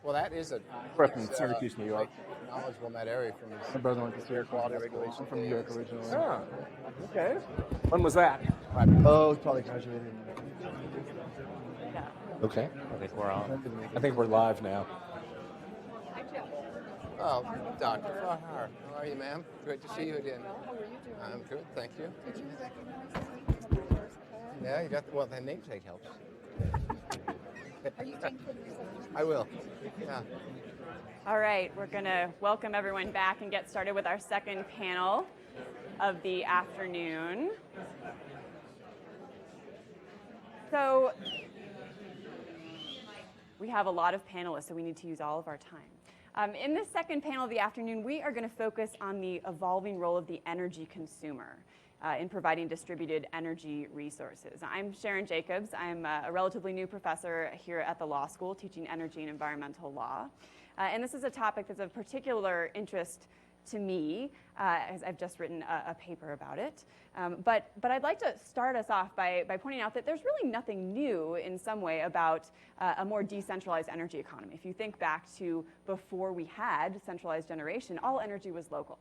Well, that is a We're from Syracuse, New York. knowledgeable in that area from his My brother went to Syracuse. quality regulation. I'm from New York originally. Yeah. Okay. When was that? Oh, probably graduated. Okay. I think we're on. I think we're live now. Oh, Dr. Farhar, how are you, ma'am? Great to see you again. How are you doing? I'm good, thank you. Did you recognize me from my first class? Yeah, you got well. The name tag helps. Are you taking pictures? I will. Yeah. All right, we're going to welcome everyone back and get started with our second panel of the afternoon. So we have a lot of panelists, so we need to use all of our time. In this second panel of the afternoon, we are going to focus on the evolving role of the energy consumer in providing distributed energy resources. I'm Sharon Jacobs. I'm a relatively new professor here at the law school teaching energy and environmental law. And this is a topic that's of particular interest to me, as I've just written a paper about it. But I'd like to start us off by pointing out that there's really nothing new in some way about a more decentralized energy economy. If you think back to before we had centralized generation, all energy was local.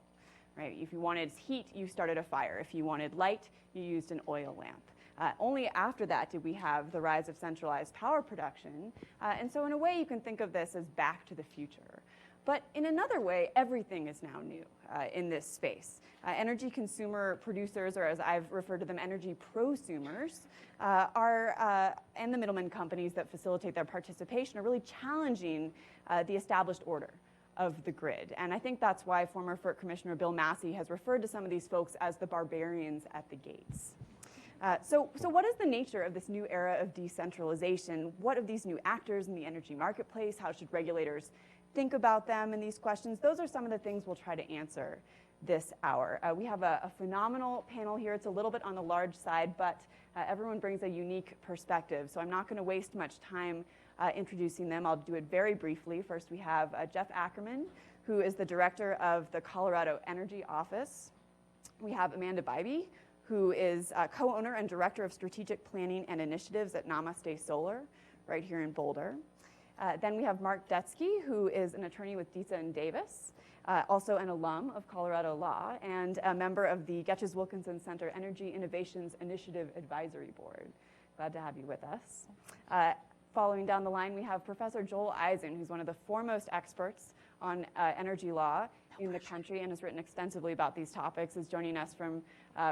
Right? If you wanted heat, you started a fire. If you wanted light, you used an oil lamp. Only after that did we have the rise of centralized power production. And so in a way, you can think of this as back to the future. But in another way, everything is now new in this space. Energy consumer producers, or as I've referred to them, energy prosumers, and the middlemen companies that facilitate their participation are really challenging the established order of the grid. And I think that's why former FERC Commissioner Bill Massey has referred to some of these folks as the barbarians at the gates. So what is the nature of this new era of decentralization? What of these new actors in the energy marketplace? How should regulators think about them and these questions? Those are some of the things we'll try to answer this hour. We have a phenomenal panel here. It's a little bit on the large side, but everyone brings a unique perspective. So I'm not going to waste much time introducing them. I'll do it very briefly. First, we have Jeff Ackermann, who is the director of the Colorado Energy Office. We have Amanda Bybee, who is co-owner and director of strategic planning and initiatives at Namaste Solar, right here in Boulder. Then we have Mark Detsky, who is an attorney with Dietze and Davis, also an alum of Colorado Law, and a member of the Getches Wilkinson Center Energy Innovations Initiative Advisory Board. Glad to have you with us. Following down the line, we have Professor Joel Eisen, who's one of the foremost experts on energy law in the country and has written extensively about these topics, is joining us from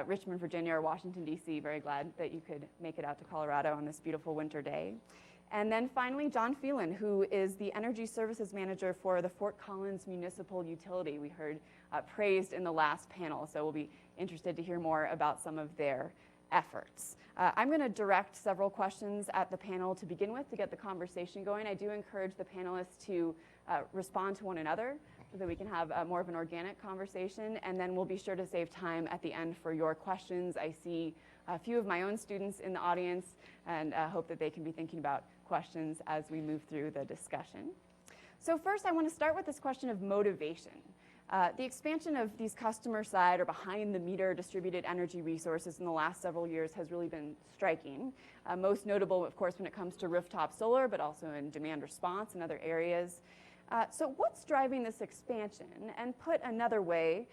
Richmond, Virginia, or Washington, D.C. Very glad that you could make it out to Colorado on this beautiful winter day. And then finally, John Phelan, who is the Energy Services Manager for the Fort Collins Municipal Utility. We heard praised in the last panel, so we'll be interested to hear more about some of their efforts. I'm going to direct several questions at the panel to begin with to get the conversation going. I do encourage the panelists to respond to one another so that we can have more of an organic conversation, and then we'll be sure to save time at the end for your questions. I see a few of my own students in the audience and hope that they can be thinking about questions as we move through the discussion. So first, I want to start with this question of motivation. The expansion of these customer-side or behind-the-meter distributed energy resources in the last several years has really been striking. Most notable, of course, when it comes to rooftop solar, but also in demand response and other areas. So what's driving this expansion? And put another way,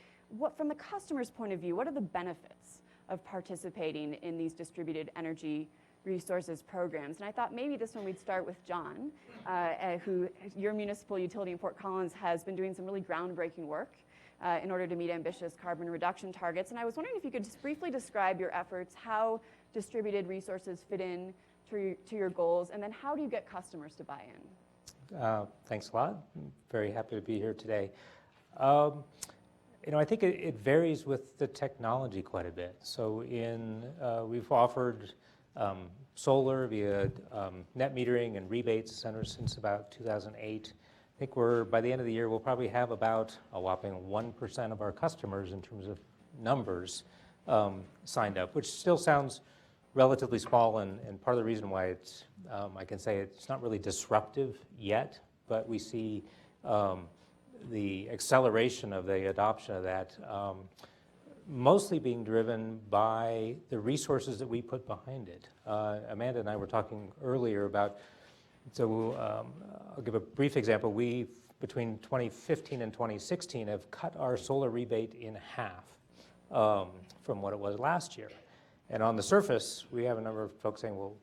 from the customer's point of view, what are the benefits of participating in these distributed energy resources programs? And I thought maybe this one we'd start with John, who your municipal utility in Fort Collins has been doing some really groundbreaking work in order to meet ambitious carbon reduction targets. And I was wondering if you could just briefly describe your efforts, how distributed resources fit in to your goals, and then how do you get customers to buy in? Thanks a lot. I'm very happy to be here today. I think it varies with the technology quite a bit. So we've offered solar via net metering and rebates centers since about 2008. I think by the end of the year, we'll probably have about a whopping 1% of our customers in terms of numbers signed up, which still sounds relatively small, and part of the reason why it's, I can say it's not really disruptive yet, but we see the acceleration of the adoption of that mostly being driven by the resources that we put behind it. Amanda and I were talking earlier about So I'll give a brief example. We, between 2015 and 2016, have cut our solar rebate in half from what it was last year. And on the surface, we have a number of folks saying, well,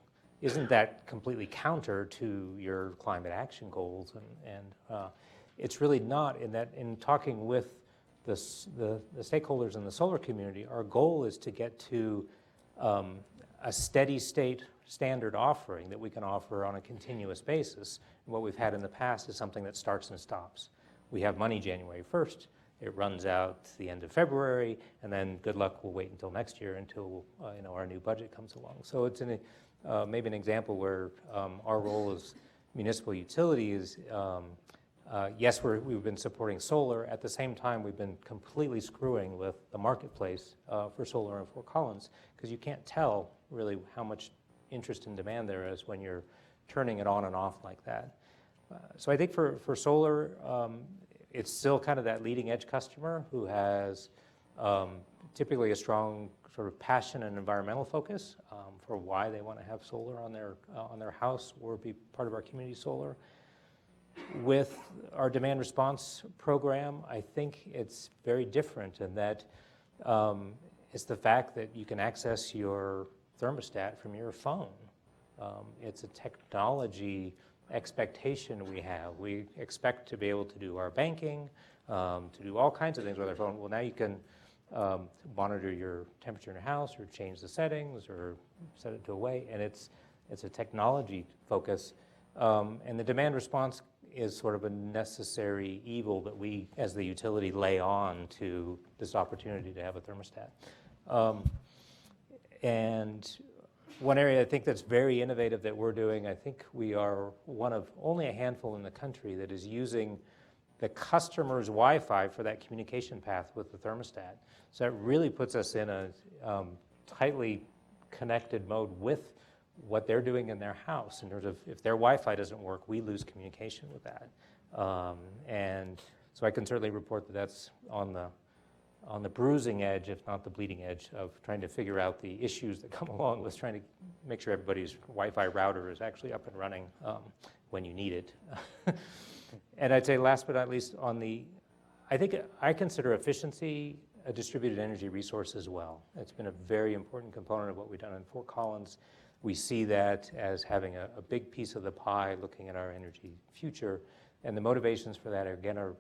isn't that completely counter to your climate action goals? And it's really not, in that in talking with the stakeholders in the solar community, our goal is to get to a steady state standard offering that we can offer on a continuous basis. And what we've had in the past is something that starts and stops. We have money January 1st, it runs out the end of February, and then good luck, we'll wait until next year until our new budget comes along. So it's maybe an example where our role as municipal utility is, yes, we've been supporting solar. At the same time, we've been completely screwing with the marketplace for solar in Fort Collins, because you can't tell really how much interest and demand there is when you're turning it on and off like that. So I think for solar, it's still kind of that leading edge customer who has typically a strong sort of passion and environmental focus for why they want to have solar on their house or be part of our community solar. With our demand response program, I think it's very different in that it's the fact that you can access your thermostat from your phone. It's a technology expectation we have. We expect to be able to do our banking, to do all kinds of things with our phone. Well, now you can monitor your temperature in your house or change the settings or set it to away, and it's a technology focus. And the demand response is sort of a necessary evil that we, as the utility, lay on to this opportunity to have a thermostat. And one area I think that's very innovative that we're doing, I think we are one of only a handful in the country that is using the customer's Wi-Fi for that communication path with the thermostat. So that really puts us in a tightly connected mode with what they're doing in their house in terms of if their Wi-Fi doesn't work, we lose communication with that. And so I can certainly report that that's on the bruising edge, if not the bleeding edge, of trying to figure out the issues that come along with trying to make sure everybody's Wi-Fi router is actually up and running when you need it. And I'd say last but not least, I consider efficiency a distributed energy resource as well. It's been a very important component of what we've done in Fort Collins. We see that as having a big piece of the pie looking at our energy future. And the motivations for that, again, are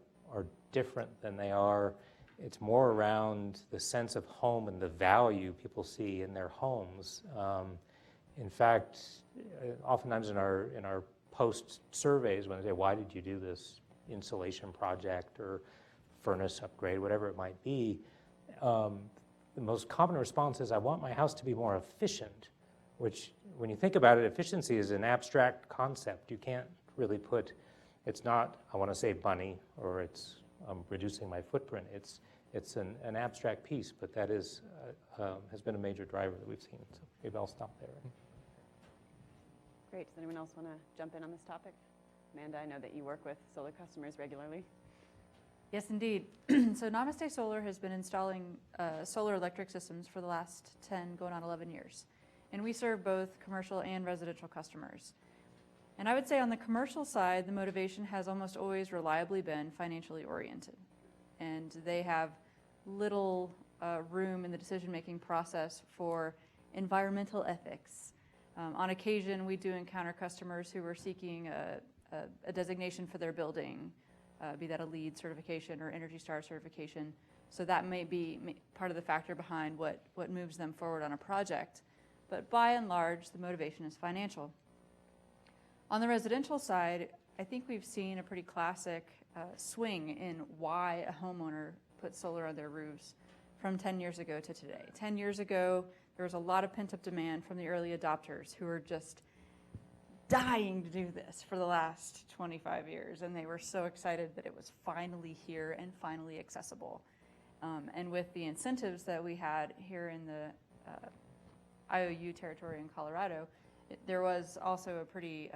different than they are. It's more around the sense of home and the value people see in their homes. In fact, oftentimes in our post surveys, when they say, why did you do this insulation project or furnace upgrade, whatever it might be, the most common response is, I want my house to be more efficient, which when you think about it, efficiency is an abstract concept. You can't really it's not, I want to save money, or it's reducing my footprint. It's an abstract piece, but that has been a major driver that we've seen. So maybe I'll stop there. Great. Does anyone else want to jump in on this topic? Amanda, I know that you work with solar customers regularly. Yes, indeed. So Namaste Solar has been installing solar electric systems for the last 10, going on 11 years. And we serve both commercial and residential customers. And I would say on the commercial side, the motivation has almost always reliably been financially oriented. And they have little room in the decision-making process for environmental ethics. On occasion, we do encounter customers who are seeking a designation for their building, be that a LEED certification or Energy Star certification. So that may be part of the factor behind what moves them forward on a project. But by and large, the motivation is financial. On the residential side, I think we've seen a pretty classic swing in why a homeowner puts solar on their roofs from 10 years ago to today. 10 years ago, there was a lot of pent-up demand from the early adopters who were just dying to do this for the last 25 years, and they were so excited that it was finally here and finally accessible. And with the incentives that we had here in the IOU territory in Colorado, there was also a pretty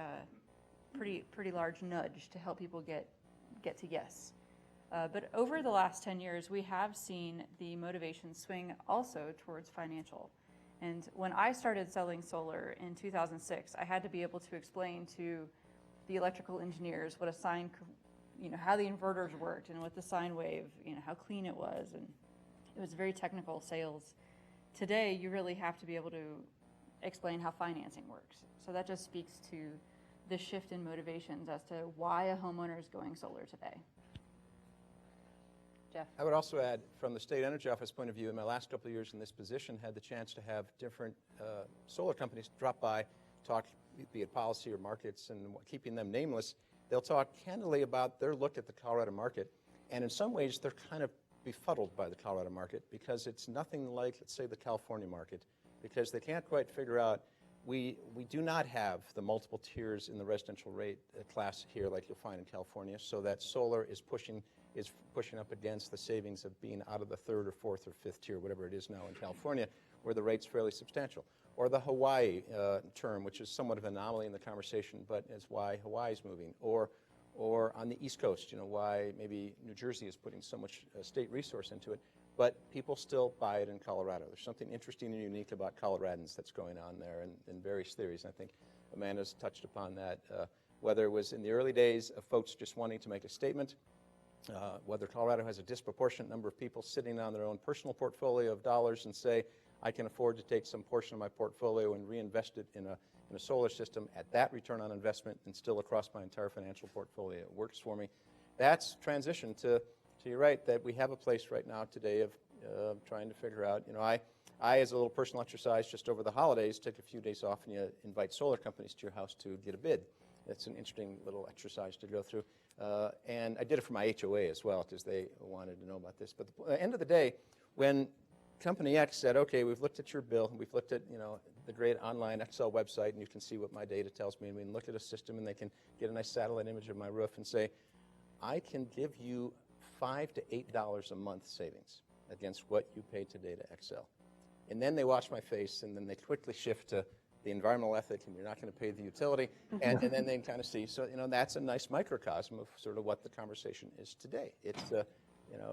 large nudge to help people get to yes. But over the last 10 years, we have seen the motivation swing also towards financial. And when I started selling solar in 2006, I had to be able to explain to the electrical engineers what a sine, how the inverters worked and what the sine wave, how clean it was, and it was very technical sales. Today, you really have to be able to explain how financing works. So that just speaks to the shift in motivations as to why a homeowner is going solar today. Jeff? I would also add, from the State Energy Office point of view, in my last couple of years in this position, had the chance to have different solar companies drop by, talk, be it policy or markets, and keeping them nameless. They'll talk candidly about their look at the Colorado market, and in some ways they're kind of befuddled by the Colorado market because it's nothing like, let's say, the California market, because they can't quite figure out, we do not have the multiple tiers in the residential rate class here like you'll find in California, so that solar is pushing up against the savings of being out of the third or fourth or fifth tier, whatever it is now in California, where the rate's fairly substantial. Or the Hawaii term, which is somewhat of an anomaly in the conversation, but is why Hawaii's moving. Or on the East Coast, why maybe New Jersey is putting so much state resource into it, but people still buy it in Colorado. There's something interesting and unique about Coloradans that's going on there in various theories. And I think Amanda's touched upon that, whether it was in the early days of folks just wanting to make a statement, whether Colorado has a disproportionate number of people sitting on their own personal portfolio of dollars and say, I can afford to take some portion of my portfolio and reinvest it in a solar system at that return on investment and still across my entire financial portfolio. It works for me. That's transition to you're right, that we have a place right now today of trying to figure out, I, as a little personal exercise just over the holidays, took a few days off and you invite solar companies to your house to get a bid. It's an interesting little exercise to go through. And I did it for my HOA as well because they wanted to know about this. But at the end of the day, when Company X said, okay, we've looked at your bill, and we've looked at the great online Excel website, and you can see what my data tells me, and we can look at a system, and they can get a nice satellite image of my roof and say, I can give you $5 to $8 a month savings against what you pay today to Excel. And then they watch my face, and then they quickly shift to the environmental ethic, and you're not going to pay the utility, and then they kind of see. So, that's a nice microcosm of sort of what the conversation is today. It's,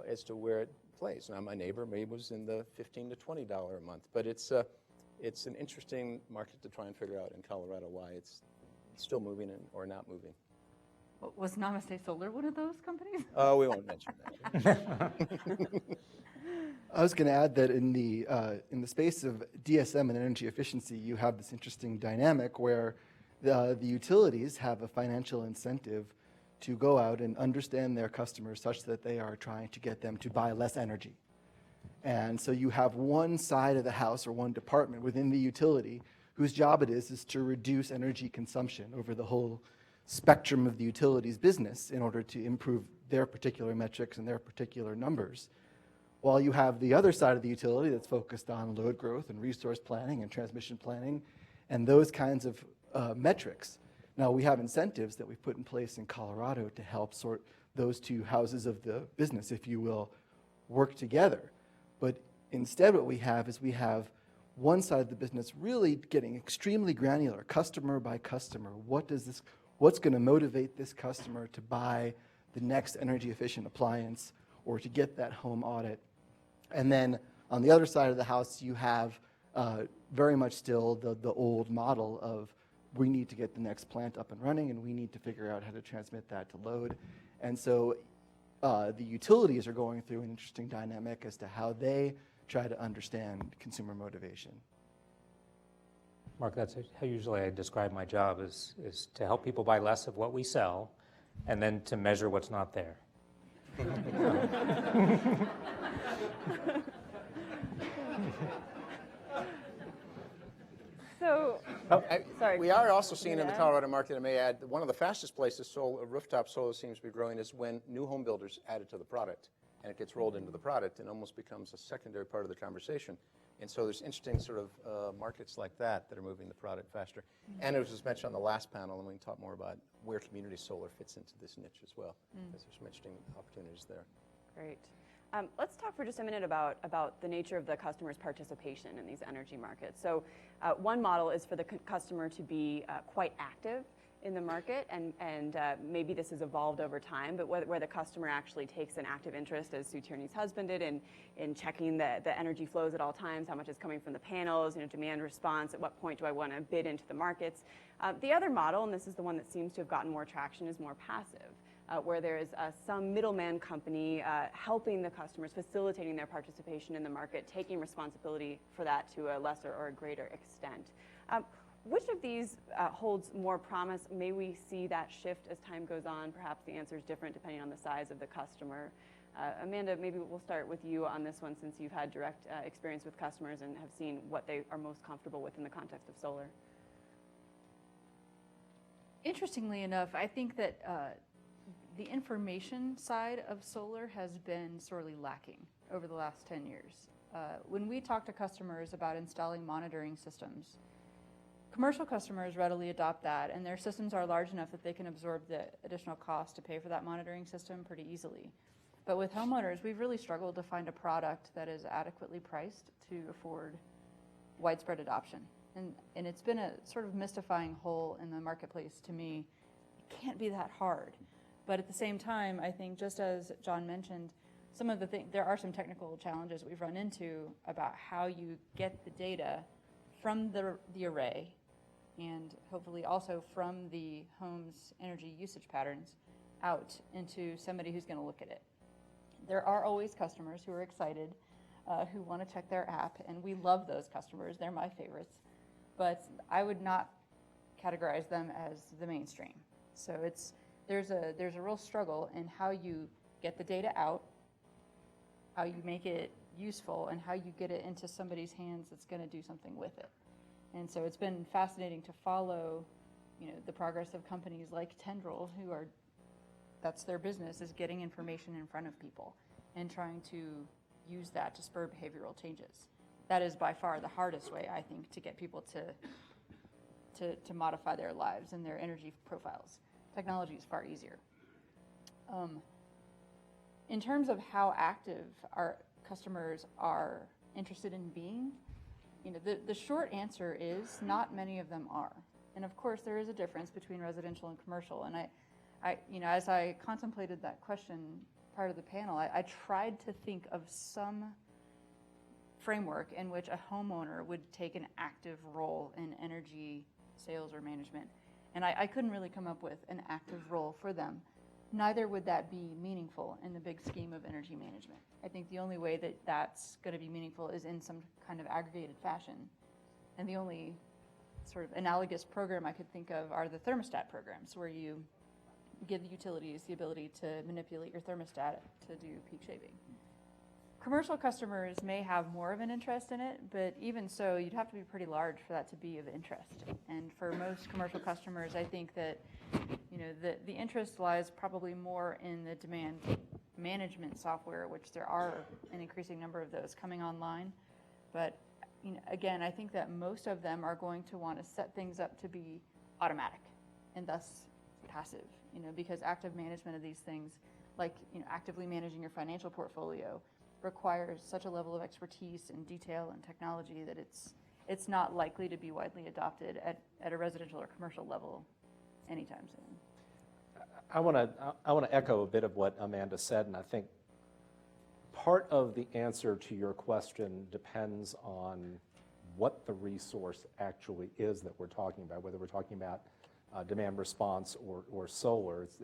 as to where it plays. Now, my neighbor maybe was in the $15 to $20 a month, but it's an interesting market to try and figure out in Colorado why it's still moving or not moving. Was Namaste Solar one of those companies? Oh, we won't mention that. I was going to add that in the space of DSM and energy efficiency, you have this interesting dynamic where the utilities have a financial incentive to go out and understand their customers such that they are trying to get them to buy less energy. And so you have one side of the house or one department within the utility whose job it is to reduce energy consumption over the whole spectrum of the utility's business in order to improve their particular metrics and their particular numbers. While you have the other side of the utility that's focused on load growth and resource planning and transmission planning and those kinds of metrics. Now, we have incentives that we've put in place in Colorado to help sort those two houses of the business, if you will, work together. But instead what we have is we have one side of the business really getting extremely granular, customer by customer. What's going to motivate this customer to buy the next energy efficient appliance or to get that home audit? And then on the other side of the house, you have very much still the old model of we need to get the next plant up and running, and we need to figure out how to transmit that to load. And so the utilities are going through an interesting dynamic as to how they try to understand consumer motivation. Mark, that's how usually I describe my job is to help people buy less of what we sell and then to measure what's not there. So, sorry. We are also seeing in the Colorado market, I may add, one of the fastest places rooftop solar seems to be growing is when new home builders add it to the product and it gets rolled into the product and almost becomes a secondary part of the conversation. And so there's interesting sort of markets like that are moving the product faster. Mm-hmm. And it was just mentioned on the last panel, and we can talk more about where community solar fits into this niche as well, because there's some interesting opportunities there. Great. Let's talk for just a minute about the nature of the customer's participation in these energy markets. So one model is for the customer to be quite active in the market, and maybe this has evolved over time, but where the customer actually takes an active interest, as Sue Tierney's husband did, in checking the energy flows at all times, how much is coming from the panels, demand response, at what point do I want to bid into the markets. The other model, and this is the one that seems to have gotten more traction, is more passive, where there is some middleman company helping the customers, facilitating their participation in the market, taking responsibility for that to a lesser or a greater extent. Which of these holds more promise? May we see that shift as time goes on? Perhaps the answer is different depending on the size of the customer. Amanda, maybe we'll start with you on this one, since you've had direct experience with customers and have seen what they are most comfortable with in the context of solar. Interestingly enough, I think that the information side of solar has been sorely lacking over the last 10 years. When we talk to customers about installing monitoring systems, commercial customers readily adopt that, and their systems are large enough that they can absorb the additional cost to pay for that monitoring system pretty easily. But with homeowners, we've really struggled to find a product that is adequately priced to afford widespread adoption. And it's been a sort of mystifying hole in the marketplace to me. It can't be that hard. But at the same time, I think, just as John mentioned, there are some technical challenges we've run into about how you get the data from the array, and hopefully also from the home's energy usage patterns out into somebody who's going to look at it. There are always customers who are excited, who want to check their app, and we love those customers. They're my favorites. But I would not categorize them as the mainstream. So there's a real struggle in how you get the data out, how you make it useful, and how you get it into somebody's hands that's going to do something with it. And so it's been fascinating to follow, the progress of companies like Tendril, that's their business, is getting information in front of people and trying to use that to spur behavioral changes. That is by far the hardest way, I think, to get people to modify their lives and their energy profiles. Technology is far easier. In terms of how active our customers are interested in being, the short answer is not many of them are. And of course, there is a difference between residential and commercial. And as I contemplated that question prior to the panel, I tried to think of some framework in which a homeowner would take an active role in energy sales or management. And I couldn't really come up with an active role for them. Neither would that be meaningful in the big scheme of energy management. I think the only way that that's going to be meaningful is in some kind of aggregated fashion. And the only sort of analogous program I could think of are the thermostat programs, where you give the utilities the ability to manipulate your thermostat to do peak shaving. Commercial customers may have more of an interest in it, but even so, you'd have to be pretty large for that to be of interest. And for most commercial customers, I think that the interest lies probably more in the demand management software, which there are an increasing number of those coming online. But again, I think that most of them are going to want to set things up to be automatic and thus passive, because active management of these things, like actively managing your financial portfolio, requires such a level of expertise and detail and technology that it's not likely to be widely adopted at a residential or commercial level anytime soon. I want to echo a bit of what Amanda said, and I think part of the answer to your question depends on what the resource actually is that we're talking about, whether we're talking about demand response or solar. It's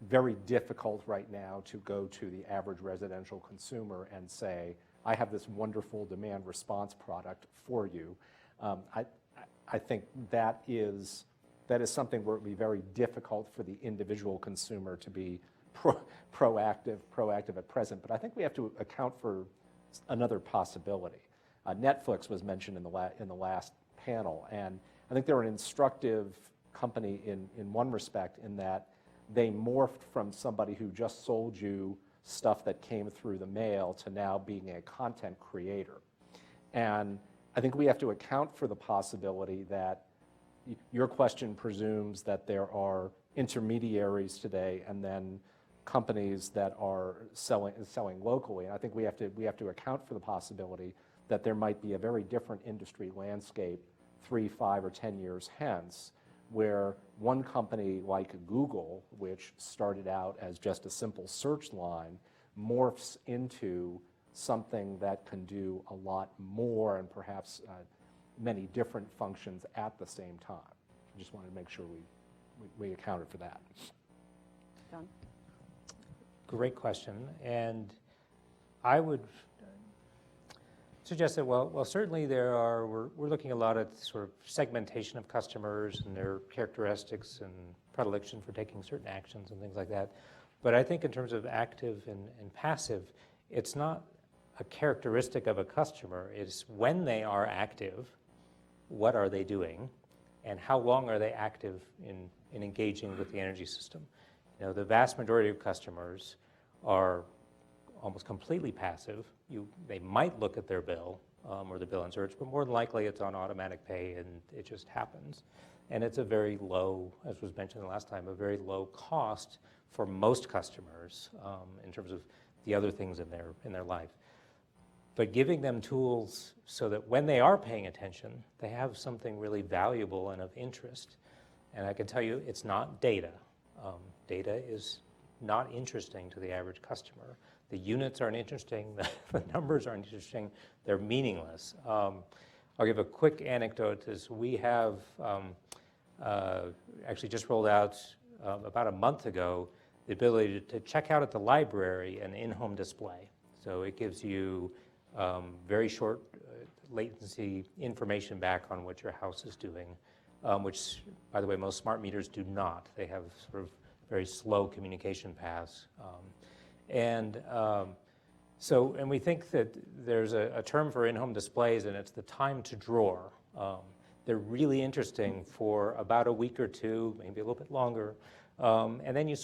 very difficult right now to go to the average residential consumer and say, I have this wonderful demand response product for you. I think that is something where it would be very difficult for the individual consumer to be proactive at present. But I think we have to account for another possibility. Netflix was mentioned in the last panel, and I think they're an instructive company in one respect, in that they morphed from somebody who just sold you stuff that came through the mail to now being a content creator. And I think we have to account for the possibility that your question presumes that there are intermediaries today and then companies that are selling locally. And I think we have to account for the possibility that there might be a very different industry landscape 3, 5, or 10 years hence, where one company like Google, which started out as just a simple search line, morphs into something that can do a lot more and perhaps many different functions at the same time. I just wanted to make sure we accounted for that. John? Great question. And I would suggest that, well, certainly we're looking a lot at sort of segmentation of customers and their characteristics and predilection for taking certain actions and things like that. But I think in terms of active and passive, it's not a characteristic of a customer. It's when they are active, what are they doing, and how long are they active in engaging with the energy system. You know, the vast majority of customers are almost completely passive. They might look at their bill or the bill in search, but more than likely it's on automatic pay and it just happens. And it's a very low, as was mentioned the last time, a very low cost for most customers in terms of the other things in their life. But giving them tools so that when they are paying attention, they have something really valuable and of interest. And I can tell you, it's not data. Data is not interesting to the average customer. The units aren't interesting, the numbers aren't interesting, they're meaningless. I'll give a quick anecdote. Is we have actually just rolled out about a month ago the ability to check out at the library an in-home display. So it gives you very short latency information back on what your house is doing, which, by the way, most smart meters do not. They have sort of very slow communication paths. And we think that there's a term for in-home displays, and it's the time to drawer. They're really interesting for about a week or two, maybe a little bit longer. And then you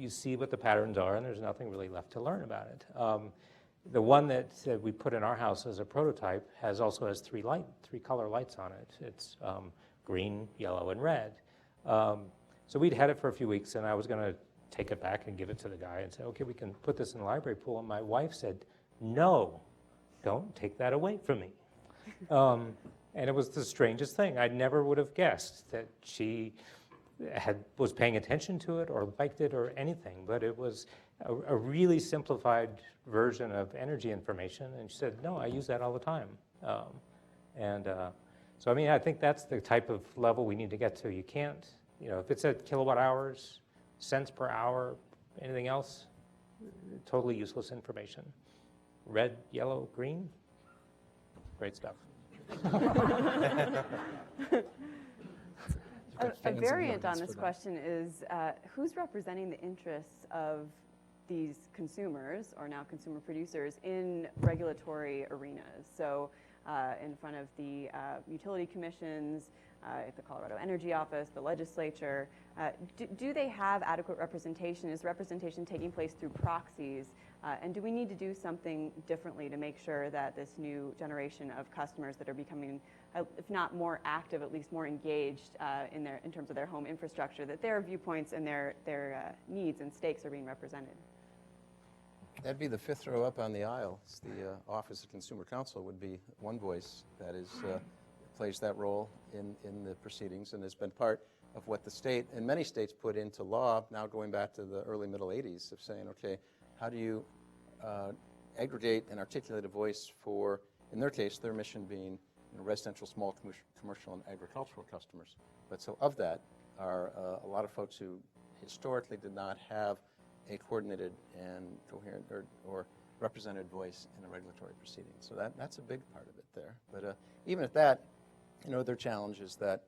see what the patterns are, and there's nothing really left to learn about it. The one that we put in our house as a prototype also has three color lights on it. It's green, yellow, and red. So we'd had it for a few weeks, and I was going to take it back and give it to the guy and say, okay, we can put this in the library pool. And my wife said, no, don't take that away from me. And it was the strangest thing. I never would have guessed that she was paying attention to it or liked it or anything, but it was a really simplified version of energy information. And she said, no, I use that all the time. So, I mean, I think that's the type of level we need to get to. You can't, if it's at kilowatt hours, cents per hour, anything else, totally useless information. Red, yellow, green, great stuff. A variant on this question is who's representing the interests of these consumers, or now consumer producers, in regulatory arenas? So in front of the utility commissions, the Colorado Energy Office, the legislature, do they have adequate representation? Is representation taking place through proxies? And do we need to do something differently to make sure that this new generation of customers that are becoming, if not more active, at least more engaged in terms of their home infrastructure, that their viewpoints and their needs and stakes are being represented? That'd be the fifth row up on the aisle. It's the Office of Consumer Counsel would be one voice that plays that role in the proceedings, and has been part of what the state and many states put into law, now going back to the early middle 80s, of saying, okay, how do you aggregate and articulate a voice for, in their case, their mission being residential, small commercial, and agricultural customers. But so of that are a lot of folks who historically did not have a coordinated and coherent or represented voice in a regulatory proceeding. So that's a big part of it there. But even at that, their challenge is that,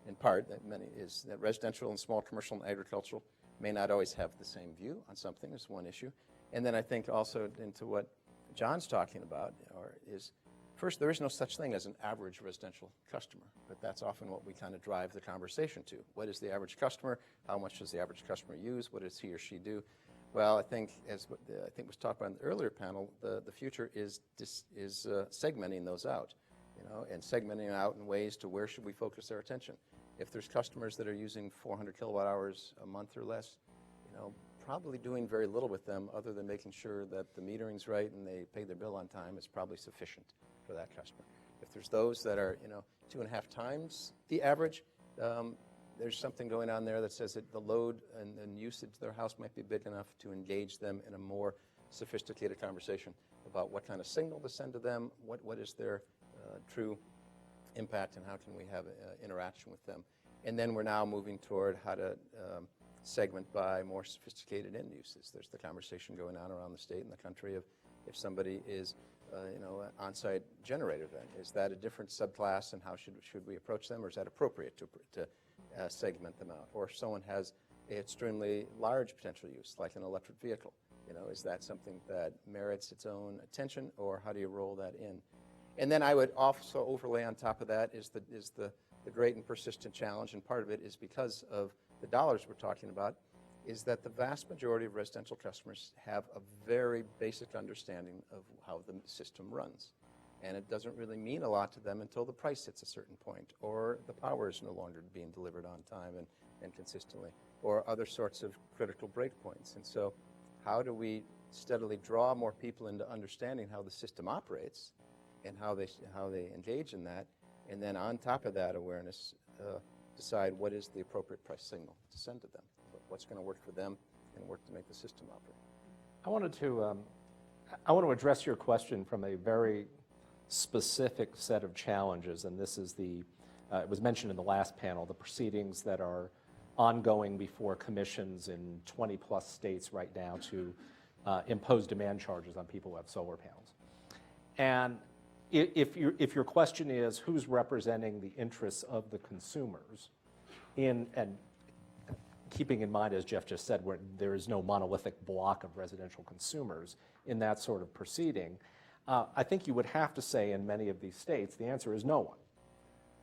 in part, that residential and small commercial and agricultural may not always have the same view on something. Is one issue. And then I think also into what John's talking about is, first, there is no such thing as an average residential customer, but that's often what we kind of drive the conversation to. What is the average customer? How much does the average customer use? What does he or she do? Well, I think, as I think was talked about in the earlier panel, the future is segmenting those out, and segmenting out in ways to where should we focus our attention. If there's customers that are using 400 kilowatt hours a month or less, probably doing very little with them other than making sure that the metering's right and they pay their bill on time is probably sufficient for that customer. If there's those that are 2.5 times the average, there's something going on there that says that the load and usage of their house might be big enough to engage them in a more sophisticated conversation about what kind of signal to send to them, what is their true impact, and how can we have interaction with them. And then we're now moving toward how to segment by more sophisticated end uses. There's the conversation going on around the state and the country of if somebody is an on-site generator, then is that a different subclass, and how should we approach them, or is that appropriate to segment them out? Or if someone has an extremely large potential use, like an electric vehicle, is that something that merits its own attention, or how do you roll that in? And then I would also overlay on top of that is the great and persistent challenge, and part of it is because of the dollars we're talking about, is that the vast majority of residential customers have a very basic understanding of how the system runs. And it doesn't really mean a lot to them until the price hits a certain point, or the power is no longer being delivered on time and consistently, or other sorts of critical breakpoints. And so how do we steadily draw more people into understanding how the system operates and how they engage in that, and then on top of that awareness, decide what is the appropriate price signal to send to them, what's going to work for them and work to make the system operate. I want to address your question from a very specific set of challenges, and this is it was mentioned in the last panel, the proceedings that are ongoing before commissions in 20 plus states right now to impose demand charges on people who have solar panels. And if your question is who's representing the interests of the consumers, and keeping in mind, as Jeff just said, where there is no monolithic block of residential consumers in that sort of proceeding, I think you would have to say in many of these states the answer is no one.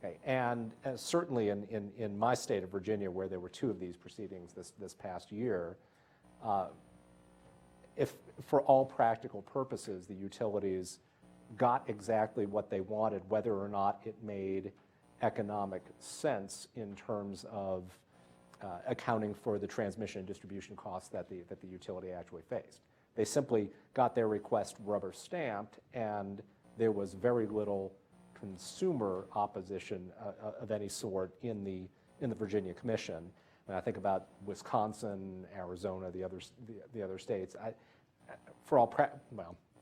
Okay. And certainly in my state of Virginia, where there were 2 of these proceedings this past year, if for all practical purposes the utilities got exactly what they wanted, whether or not it made economic sense in terms of accounting for the transmission and distribution costs that the utility actually faced. They simply got their request rubber stamped, and there was very little consumer opposition of any sort in the Virginia Commission. When I think about Wisconsin, Arizona, the other states,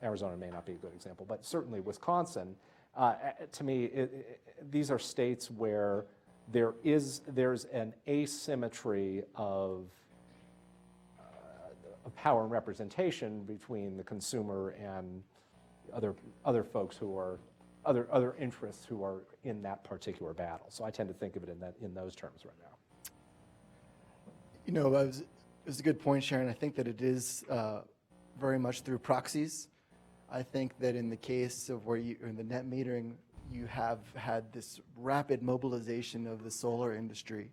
Arizona may not be a good example, but certainly Wisconsin, to me, these are states where there's an asymmetry of power and representation between the consumer and other folks who are other interests who are in that particular battle. So I tend to think of it in those terms right now. It was a good point, Sharon. I think that it is very much through proxies. I think that in the case of in the net metering, you have had this rapid mobilization of the solar industry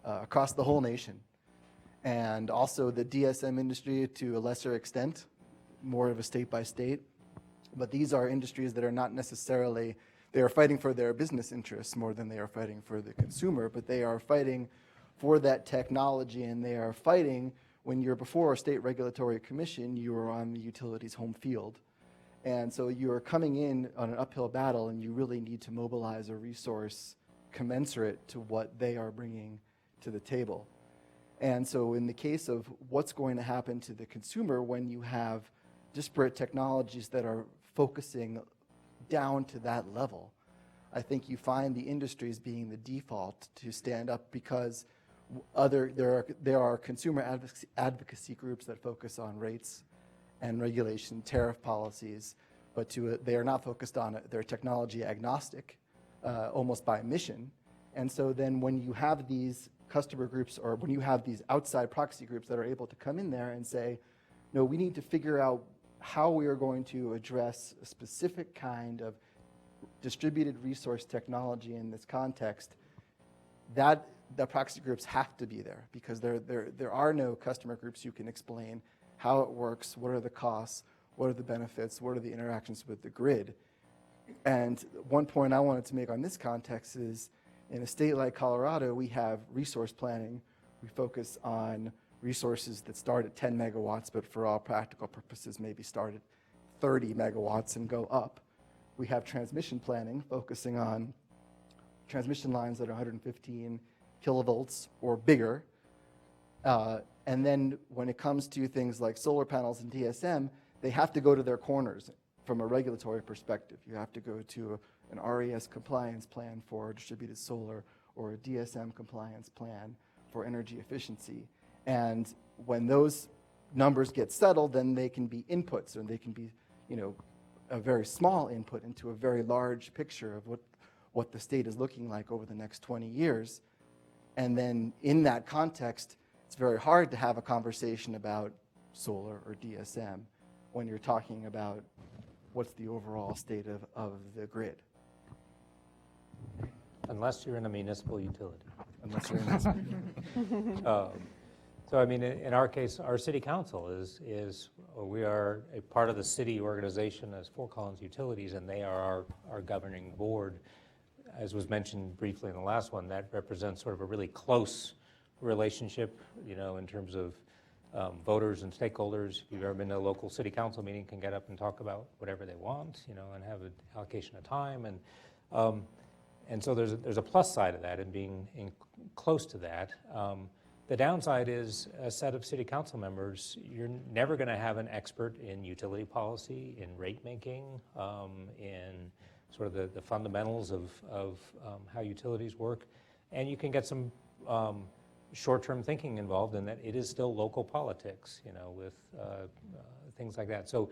across the whole nation, and also the DSM industry to a lesser extent, more of a state by state. But these are industries that are not necessarily, they are fighting for their business interests more than they are fighting for the consumer, but they are fighting for that technology, and they are fighting when you're before a state regulatory commission, you are on the utility's home field. And so you're coming in on an uphill battle, and you really need to mobilize a resource commensurate to what they are bringing to the table. And so in the case of what's going to happen to the consumer when you have disparate technologies that are focusing down to that level, I think you find the industries being the default to stand up, because there are consumer advocacy groups that focus on rates and regulation, tariff policies, but they are not focused on it. They're technology agnostic, almost by mission. And so then when you have these customer groups, or when you have these outside proxy groups that are able to come in there and say, no, we need to figure out how we are going to address a specific kind of distributed resource technology in this context, that the proxy groups have to be there, because there are no customer groups who can explain how it works, what are the costs, what are the benefits, what are the interactions with the grid. And one point I wanted to make on this context is, in a state like Colorado, we have resource planning. We focus on resources that start at 10 megawatts, but for all practical purposes maybe start at 30 megawatts and go up. We have transmission planning, focusing on transmission lines that are 115 kilovolts or bigger. And then when it comes to things like solar panels and DSM, they have to go to their corners from a regulatory perspective. You have to go to an RES compliance plan for distributed solar or a DSM compliance plan for energy efficiency. And when those numbers get settled, then they can be inputs, and they can be, a very small input into a very large picture of what the state is looking like over the next 20 years. And then in that context, it's very hard to have a conversation about solar or DSM when you're talking about what's the overall state of the grid. Unless you're in a municipal utility. Unless you're in So I mean, in our case, our city council we are a part of the city organization as Fort Collins Utilities, and they are our governing board. As was mentioned briefly in the last one, that represents sort of a really close relationship, in terms of voters and stakeholders. If you've ever been to a local city council meeting, can get up and talk about whatever they want, and have an allocation of time. And so there's a plus side of that in being close to that. The downside is a set of city council members, you're never going to have an expert in utility policy, in rate making, in sort of the fundamentals of how utilities work. And you can get some short-term thinking involved in that it is still local politics, with things like that. So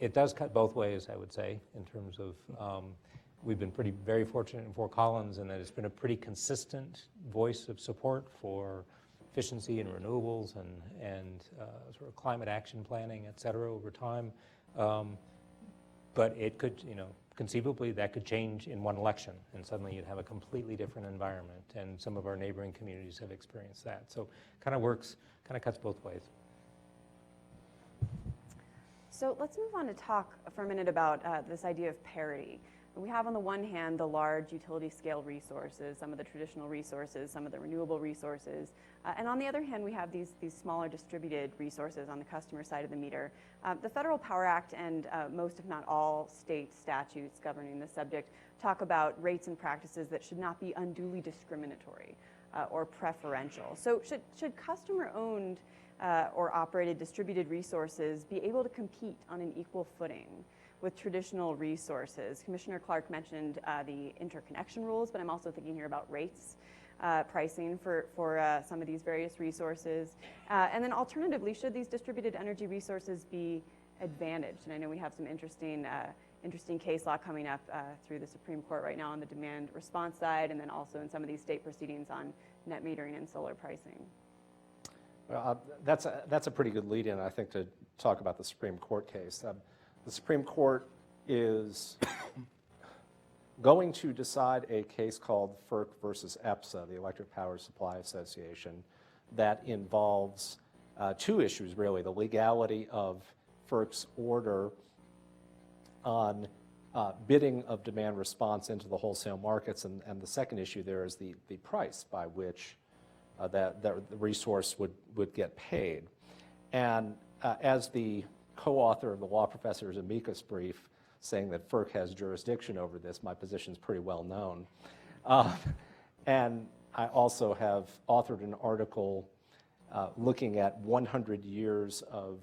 it does cut both ways, I would say, in terms of we've been very fortunate in Fort Collins in that it's been a pretty consistent voice of support for efficiency and renewables and sort of climate action planning, et cetera, over time. But it could, conceivably that could change in one election, and suddenly you'd have a completely different environment. And some of our neighboring communities have experienced that. So kind of cuts both ways. So let's move on to talk for a minute about this idea of parity. We have on the one hand the large utility scale resources, some of the traditional resources, some of the renewable resources, and on the other hand we have these smaller distributed resources on the customer side of the meter. The Federal Power Act and most if not all state statutes governing this subject talk about rates and practices that should not be unduly discriminatory or preferential. So should customer owned or operated distributed resources be able to compete on an equal footing with traditional resources? Commissioner Clark mentioned the interconnection rules, but I'm also thinking here about rates, pricing for some of these various resources. And then alternatively, should these distributed energy resources be advantaged? And I know we have some interesting case law coming up through the Supreme Court right now on the demand response side, and then also in some of these state proceedings on net metering and solar pricing. Well, that's a pretty good lead-in, I think, to talk about the Supreme Court case. The Supreme Court is going to decide a case called FERC versus EPSA, the Electric Power Supply Association, that involves two issues, really. The legality of FERC's order on bidding of demand response into the wholesale markets, and the second issue there is the price by which that the resource would get paid. And as the co-author of the law professor's amicus brief saying that FERC has jurisdiction over this, my position is pretty well known. And I also have authored an article looking at 100 years of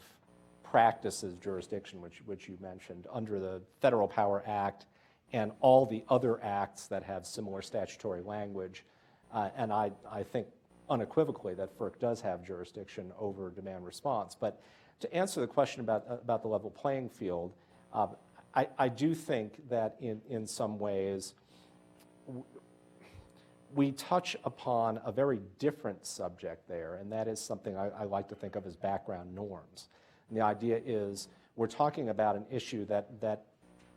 practice as jurisdiction, which you mentioned, under the Federal Power Act and all the other acts that have similar statutory language. And I think unequivocally that FERC does have jurisdiction over demand response. But to answer the question about the level playing field, I do think that in some ways we touch upon a very different subject there, and that is something I like to think of as background norms. And the idea is we're talking about an issue that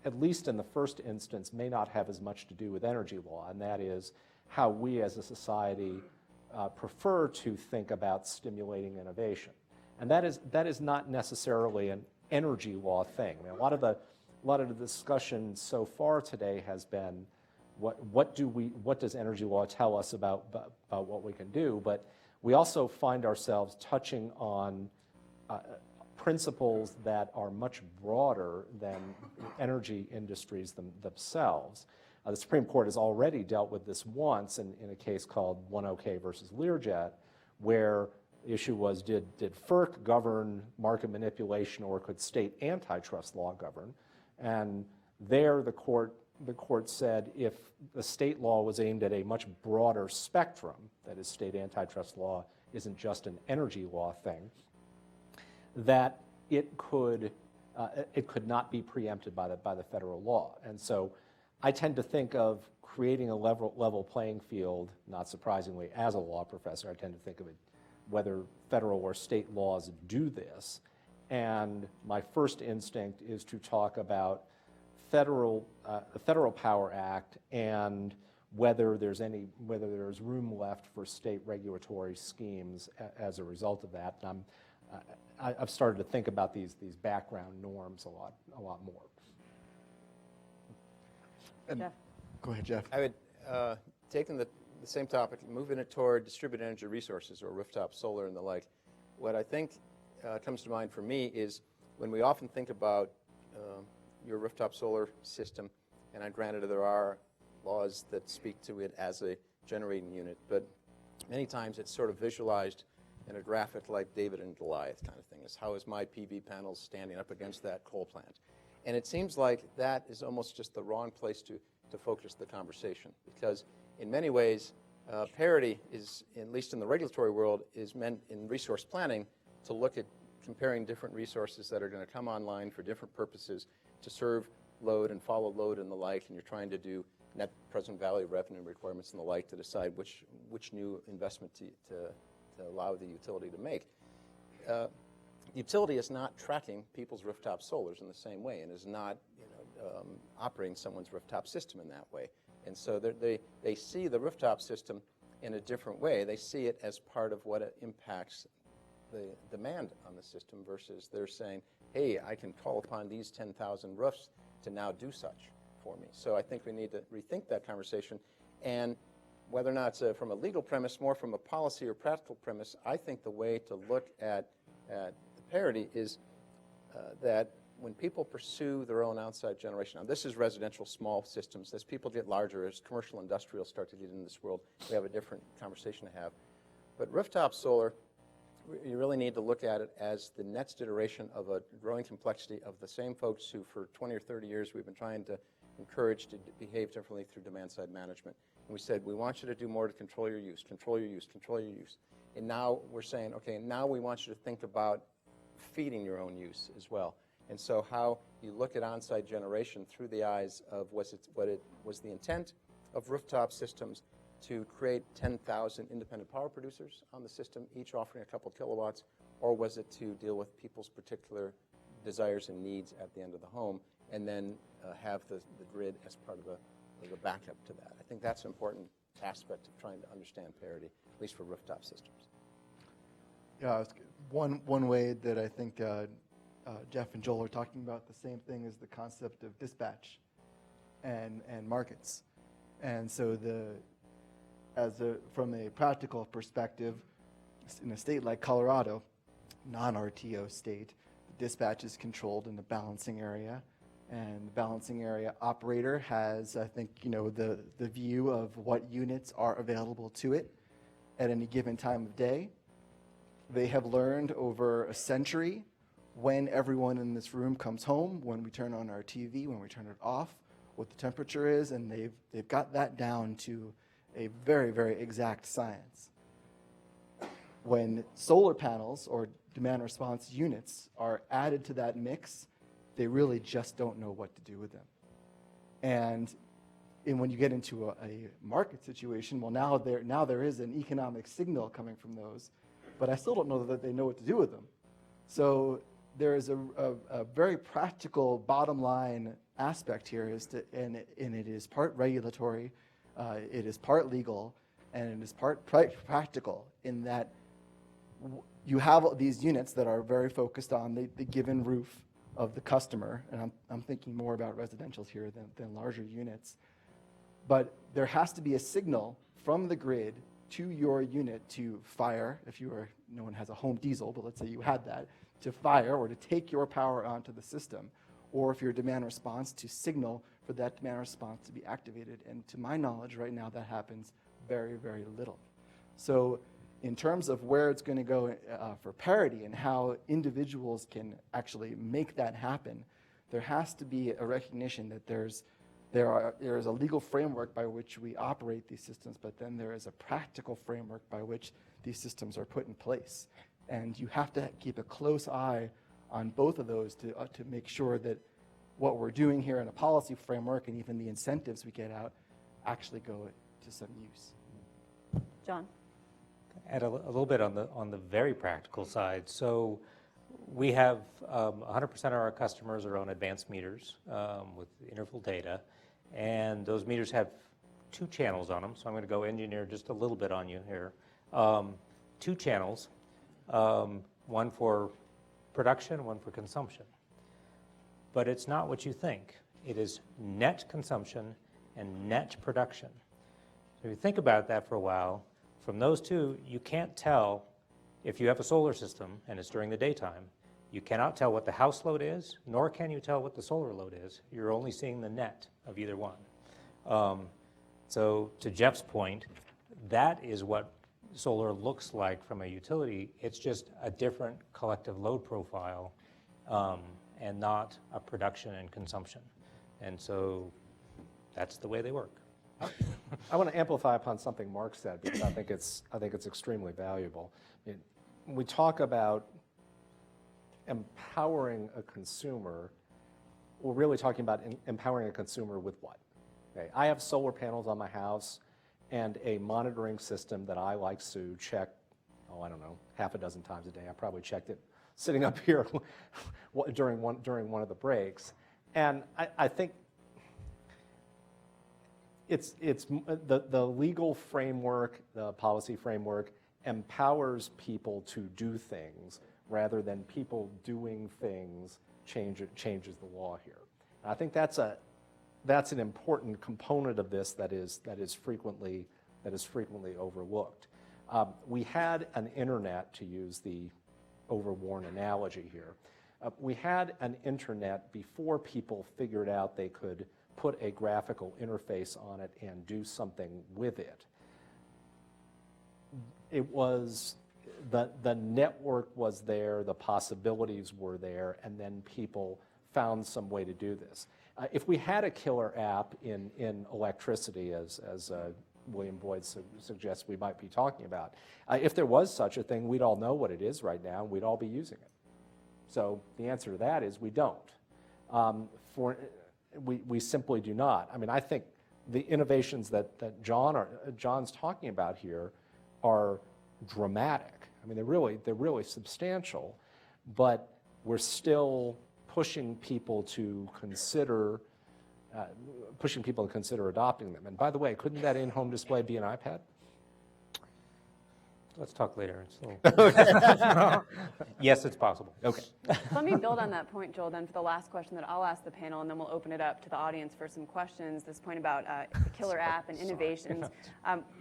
at least in the first instance may not have as much to do with energy law, and that is how we as a society prefer to think about stimulating innovation. And that is not necessarily an energy law thing. I mean, a lot of the discussion so far today has been what does energy law tell us about what we can do? But we also find ourselves touching on principles that are much broader than energy industries themselves. The Supreme Court has already dealt with this once in a case called 10K versus Learjet, where the issue was, did FERC govern market manipulation, or could state antitrust law govern? And there the court said if the state law was aimed at a much broader spectrum, that is, state antitrust law isn't just an energy law thing, that it could not be preempted by the federal law. And so I tend to think of creating a level playing field, not surprisingly, as a law professor, I tend to think of it whether federal or state laws do this. And my first instinct is to talk about the Federal Power Act and whether there's room left for state regulatory schemes as a result of that. And I've started to think about these background norms a lot more. And Jeff. Go ahead, Jeff. I would, taking the same topic, moving it toward distributed energy resources or rooftop solar and the like, what I think comes to mind for me is when we often think about your rooftop solar system, and granted there are laws that speak to it as a generating unit, but many times it's sort of visualized in a graphic like David and Goliath kind of thing. Is how is my PV panels standing up against that coal plant? And it seems like that is almost just the wrong place to focus the conversation, because in many ways, parity is, at least in the regulatory world, is meant in resource planning to look at comparing different resources that are going to come online for different purposes to serve load and follow load and the like, and you're trying to do net present value revenue requirements and the like to decide which new investment to allow the utility to make. Utility is not tracking people's rooftop solars in the same way, and is not operating someone's rooftop system in that way. And so they see the rooftop system in a different way. They see it as part of what impacts the demand on the system versus they're saying, hey, I can call upon these 10,000 roofs to now do such for me. So I think we need to rethink that conversation. And whether or not it's from a legal premise, more from a policy or practical premise, I think the way to look at the parity is that when people pursue their own outside generation, now this is residential small systems. As people get larger, as commercial industrial start to get into this world, we have a different conversation to have. But rooftop solar, you really need to look at it as the next iteration of a growing complexity of the same folks who for 20 or 30 years we've been trying to encourage to behave differently through demand-side management. And we said, we want you to do more to control your use, control your use, control your use. And now we're saying, okay, now we want you to think about feeding your own use as well. And so how you look at on-site generation through the eyes of was the intent of rooftop systems to create 10,000 independent power producers on the system, each offering a couple kilowatts, or was it to deal with people's particular desires and needs at the end of the home, and then have the grid as part of the backup to that? I think that's an important aspect of trying to understand parity, at least for rooftop systems. Yeah, one way that I think Jeff and Joel are talking about the same thing is the concept of dispatch and markets. And so from a practical perspective, in a state like Colorado, non-RTO state, the dispatch is controlled in the balancing area, and the balancing area operator has, I think, the view of what units are available to it at any given time of day. They have learned over a century when everyone in this room comes home, when we turn on our TV, when we turn it off, what the temperature is, and they've got that down to a very, very exact science. When solar panels or demand response units are added to that mix, they really just don't know what to do with them. And when you get into a market situation, well, now there is an economic signal coming from those, but I still don't know that they know what to do with them. So there is a very practical bottom line aspect here, and it is part regulatory, it is part legal, and it is part practical in that you have these units that are very focused on the given roof of the customer, and I'm thinking more about residentials here than larger units. But there has to be a signal from the grid to your unit to fire, if no one has a home diesel, but let's say you had that, to fire or to take your power onto the system, or if your demand response to signal for that demand response to be activated. And to my knowledge, right now, that happens very, very little. So in terms of where it's going to go for parity and how individuals can actually make that happen, there has to be a recognition that there is a legal framework by which we operate these systems, but then there is a practical framework by which these systems are put in place. And you have to keep a close eye on both of those to make sure that what we're doing here in a policy framework and even the incentives we get out actually go to some use. John? Add a little bit on the very practical side. So we have 100% of our customers are on advanced meters with interval data, and those meters have 2 channels on them. So I'm going to go engineer just a little bit on you here. 2 channels, one for production, one for consumption. But it's not what you think. It is net consumption and net production. So if you think about that for a while, from those 2, you can't tell if you have a solar system and it's during the daytime. You cannot tell what the house load is, nor can you tell what the solar load is. You're only seeing the net of either one. So to Jeff's point, that is what solar looks like from a utility. It's just a different collective load profile and not a production and consumption. And so that's the way they work. I want to amplify upon something Mark said because I think it's extremely valuable. I mean, when we talk about empowering a consumer, we're really talking about empowering a consumer with what? Okay, I have solar panels on my house and a monitoring system that I like to check, I don't know, half a dozen times a day. I probably checked it sitting up here during one of the breaks. And I think it's the legal framework, the policy framework empowers people to do things rather than people doing things changes the law here. And I think that's an important component of this that is frequently overlooked. We had an internet, to use the overworn analogy here. We had an internet before people figured out they could put a graphical interface on it and do something with it. It was, the network was there, the possibilities were there, and then people found some way to do this. If we had a killer app in electricity, as William Boyd suggests we might be talking about, if there was such a thing, we'd all know what it is right now, and we'd all be using it. So the answer to that is we don't. We simply do not. I mean, I think the innovations that John's talking about here are dramatic. I mean, they're really substantial, but we're still pushing people to consider adopting them. And by the way, couldn't that in-home display be an iPad? Let's talk later. Yes, it's possible. Okay. Let me build on that point, Joel, then for the last question that I'll ask the panel, and then we'll open it up to the audience for some questions. This point about the killer app and innovations.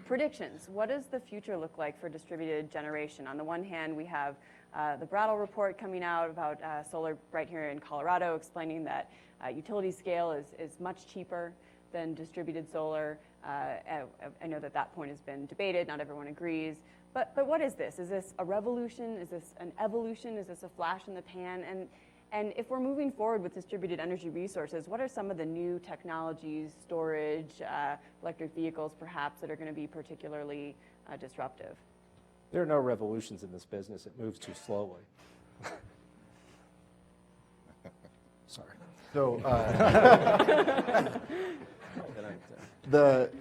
Predictions. What does the future look like for distributed generation? On the one hand, we have the Brattle report coming out about solar right here in Colorado, explaining that utility scale is much cheaper than distributed solar. I know that point has been debated. Not everyone agrees. But what is this? Is this a revolution? Is this an evolution? Is this a flash in the pan? And if we're moving forward with distributed energy resources, what are some of the new technologies, storage, electric vehicles perhaps, that are going to be particularly disruptive? There are no revolutions in this business. It moves too slowly. Sorry. So the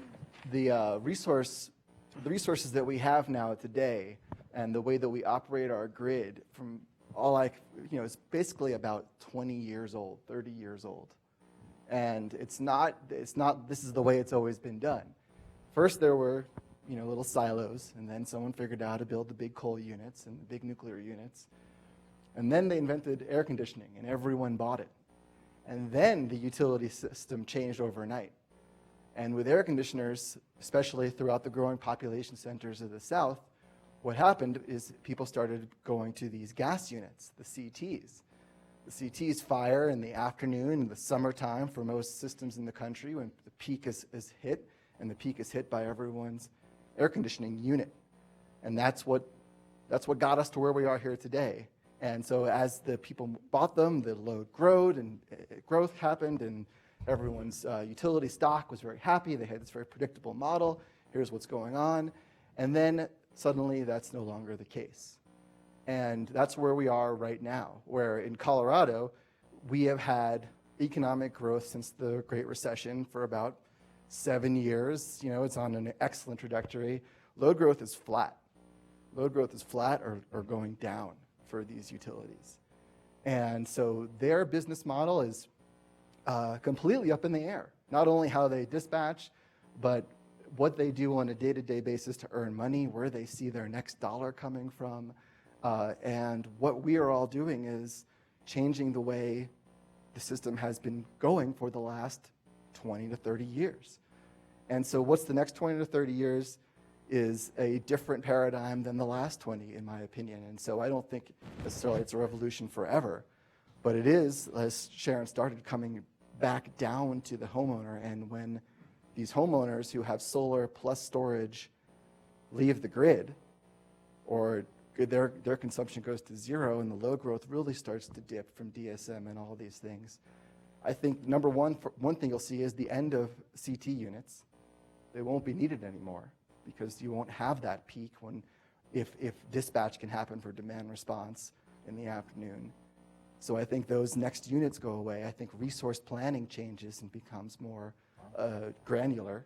resources that we have now today and the way that we operate our grid from it's basically about 20 years old, 30 years old. And it's not, this is the way it's always been done. First there were, little silos, and then someone figured out how to build the big coal units and the big nuclear units. And then they invented air conditioning, and everyone bought it. And then the utility system changed overnight. And with air conditioners, especially throughout the growing population centers of the South, what happened is people started going to these gas units, the CTs. The CTs fire in the afternoon, in the summertime for most systems in the country when the peak is hit, and the peak is hit by everyone's air conditioning unit. And that's what got us to where we are here today. And so as the people bought them, the load growed, and growth happened, and everyone's utility stock was very happy. They had this very predictable model. Here's what's going on. And then suddenly that's no longer the case. And that's where we are right now, where in Colorado, we have had economic growth since the Great Recession for about 7 years. You know, it's on an excellent trajectory. Load growth is flat. Load growth is flat or going down for these utilities. And so their business model is completely up in the air. Not only how they dispatch, but what they do on a day-to-day basis to earn money, where they see their next dollar coming from. And what we are all doing is changing the way the system has been going for the last 20 to 30 years. And so what's the next 20 to 30 years is a different paradigm than the last 20, in my opinion. And so I don't think necessarily it's a revolution forever, but it is, as Sharon started, coming back down to the homeowner. And when these homeowners who have solar plus storage leave the grid, or their consumption goes to zero and the load growth really starts to dip from DSM and all these things, I think number one thing you'll see is the end of CT units. They won't be needed anymore because you won't have that peak when, if dispatch can happen for demand response in the afternoon. So I think those next units go away. I think resource planning changes and becomes more granular.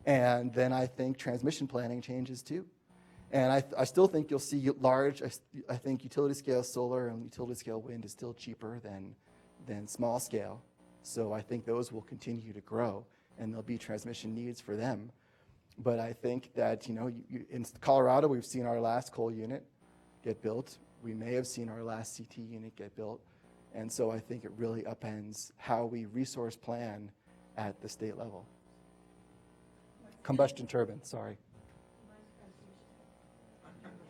And then I think transmission planning changes too. And I still think you'll see large, I think utility scale solar and utility scale wind is still cheaper than small scale. So I think those will continue to grow and there'll be transmission needs for them. But I think that, you know, in Colorado, we've seen our last coal unit get built. We may have seen our last CT unit get built. And so I think it really upends how we resource plan at the state level. Combustion turbine, sorry.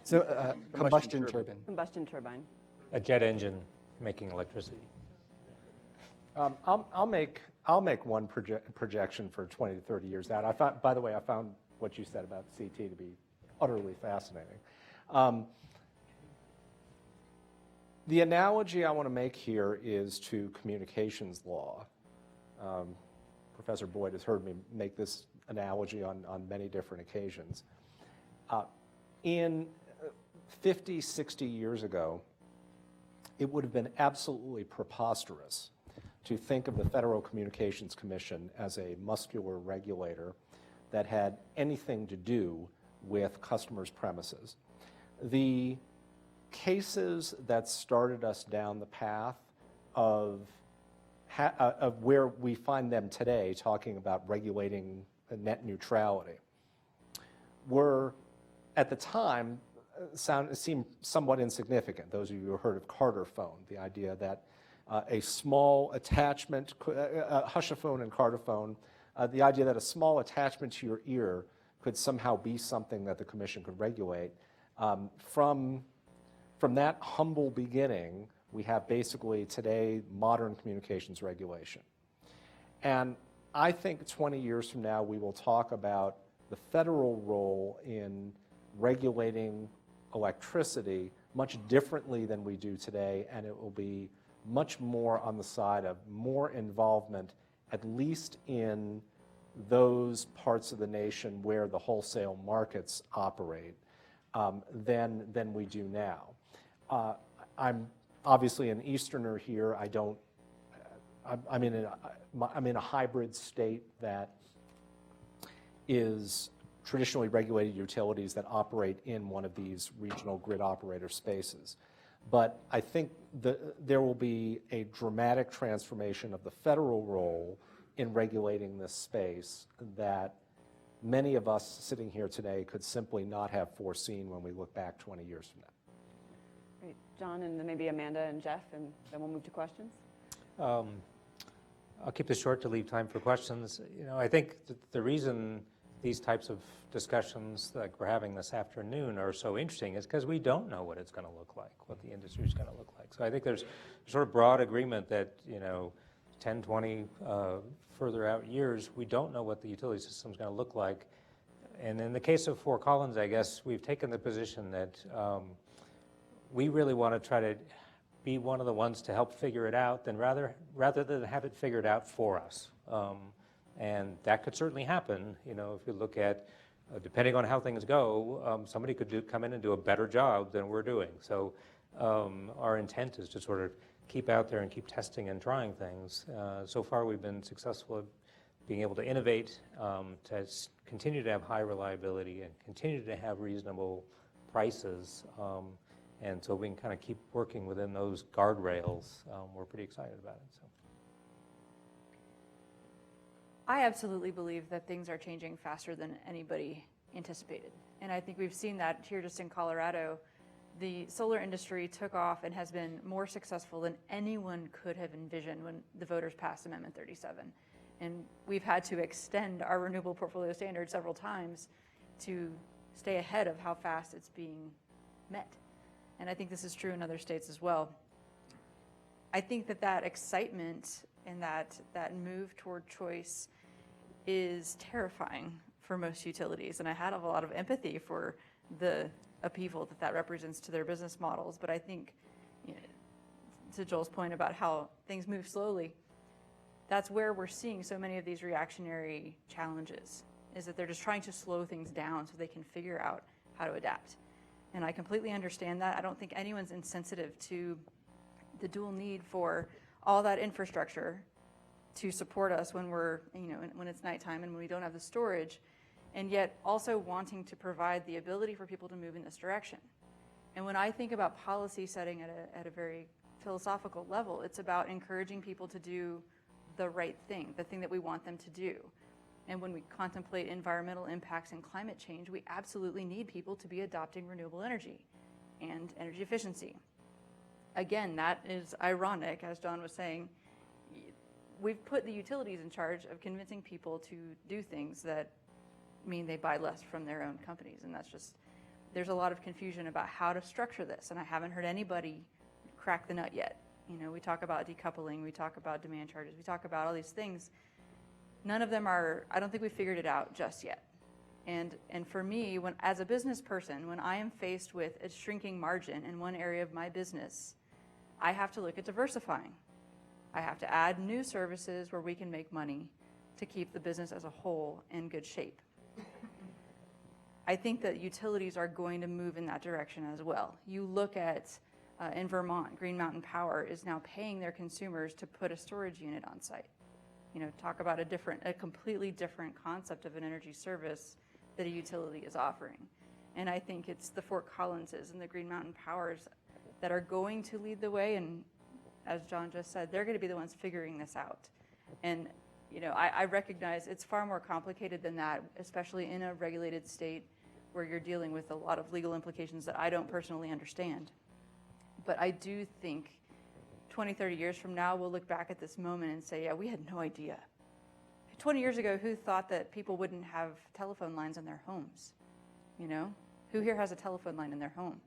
So combustion turbine. Combustion turbine. A jet engine making electricity. I'll make one projection for 20 to 30 years out. By the way, I found what you said about CT to be utterly fascinating. The analogy I want to make here is to communications law. Professor Boyd has heard me make this analogy on many different occasions. In 50, 60 years ago, it would have been absolutely preposterous to think of the Federal Communications Commission as a muscular regulator that had anything to do with customers' premises. The cases that started us down the path of where we find them today, talking about regulating net neutrality, were, at the time, seemed somewhat insignificant. Those of you who heard of Carter phone, the idea that a small attachment, Hushaphone and Carter phone, the idea that a small attachment to your ear could somehow be something that the commission could regulate. From that humble beginning, we have basically today modern communications regulation. And I think 20 years from now, we will talk about the federal role in regulating electricity much differently than we do today, and it will be much more on the side of more involvement, at least in those parts of the nation where the wholesale markets operate, than we do now. I'm obviously an Easterner here. I'm in a hybrid state that is traditionally regulated utilities that operate in one of these regional grid operator spaces. But I think there will be a dramatic transformation of the federal role in regulating this space that many of us sitting here today could simply not have foreseen when we look back 20 years from now. Great. John, and then maybe Amanda and Jeff, and then we'll move to questions. I'll keep this short to leave time for questions. You know, I think the reason these types of discussions like we're having this afternoon are so interesting is because we don't know what it's going to look like, what the industry is going to look like. So I think there's sort of broad agreement that, 10, 20 further out years, we don't know what the utility system is going to look like. And in the case of Fort Collins, I guess we've taken the position that we really want to try to be one of the ones to help figure it out than rather than have it figured out for us. And that could certainly happen, if you look at, depending on how things go, somebody could come in and do a better job than we're doing. So our intent is to sort of keep out there and keep testing and trying things. So far we've been successful at being able to innovate, to continue to have high reliability and continue to have reasonable prices. And so we can kind of keep working within those guardrails. We're pretty excited about it. So. I absolutely believe that things are changing faster than anybody anticipated. And I think we've seen that here just in Colorado. The solar industry took off and has been more successful than anyone could have envisioned when the voters passed Amendment 37. And we've had to extend our renewable portfolio standard several times to stay ahead of how fast it's being met. And I think this is true in other states as well. I think that excitement and that move toward choice is terrifying for most utilities. And I had a lot of empathy for the upheaval that represents to their business models. But I think, to Joel's point about how things move slowly, that's where we're seeing so many of these reactionary challenges, is that they're just trying to slow things down so they can figure out how to adapt. And I completely understand that. I don't think anyone's insensitive to the dual need for all that infrastructure to support us when we're, when it's nighttime and when we don't have the storage, and yet also wanting to provide the ability for people to move in this direction. And when I think about policy setting at a very philosophical level, it's about encouraging people to do the right thing, the thing that we want them to do. And when we contemplate environmental impacts and climate change, we absolutely need people to be adopting renewable energy and energy efficiency. Again, that is ironic, as John was saying. We've put the utilities in charge of convincing people to do things that mean they buy less from their own companies. And that's just, there's a lot of confusion about how to structure this. And I haven't heard anybody crack the nut yet. We talk about decoupling, we talk about demand charges, we talk about all these things. None of them are, I don't think we figured it out just yet. And for me, as a business person, when I am faced with a shrinking margin in one area of my business, I have to look at diversifying. I have to add new services where we can make money to keep the business as a whole in good shape. I think that utilities are going to move in that direction as well. You look at, in Vermont, Green Mountain Power is now paying their consumers to put a storage unit on site. Talk about a completely different concept of an energy service that a utility is offering. And I think it's the Fort Collinses and the Green Mountain Powers that are going to lead the way. And as John just said, they're going to be the ones figuring this out. And I recognize it's far more complicated than that, especially in a regulated state where you're dealing with a lot of legal implications that I don't personally understand. But I do think 20, 30 years from now, we'll look back at this moment and say, yeah, we had no idea. 20 years ago, who thought that people wouldn't have telephone lines in their homes? Who here has a telephone line in their home?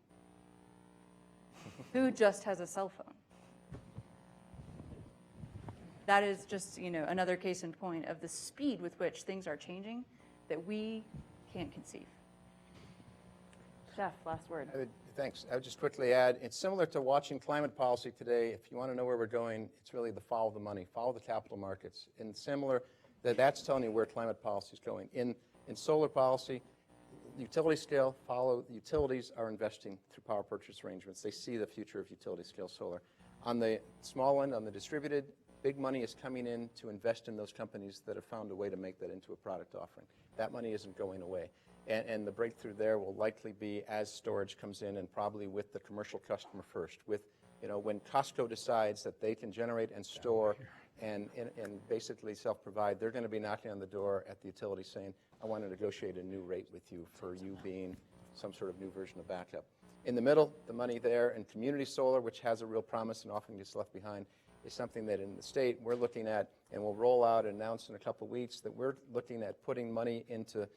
Who just has a cell phone? That is just, another case in point of the speed with which things are changing that we can't conceive. Jeff, last word. Thanks. I would just quickly add, it's similar to watching climate policy today. If you want to know where we're going, it's really the follow the money, follow the capital markets. And similar, that's telling you where climate policy is going. In solar policy, utility scale, the utilities are investing through power purchase arrangements. They see the future of utility scale solar. On the small end, on the distributed, big money is coming in to invest in those companies that have found a way to make that into a product offering. That money isn't going away. And the breakthrough there will likely be as storage comes in, and probably with the commercial customer first. With, when Costco decides that they can generate and store and basically self-provide, they're going to be knocking on the door at the utility saying, I want to negotiate a new rate with you for you being some sort of new version of backup. In the middle, the money there in community solar, which has a real promise and often gets left behind, is something that in the state we're looking at, and we'll roll out and announce in a couple of weeks that we're looking at putting money into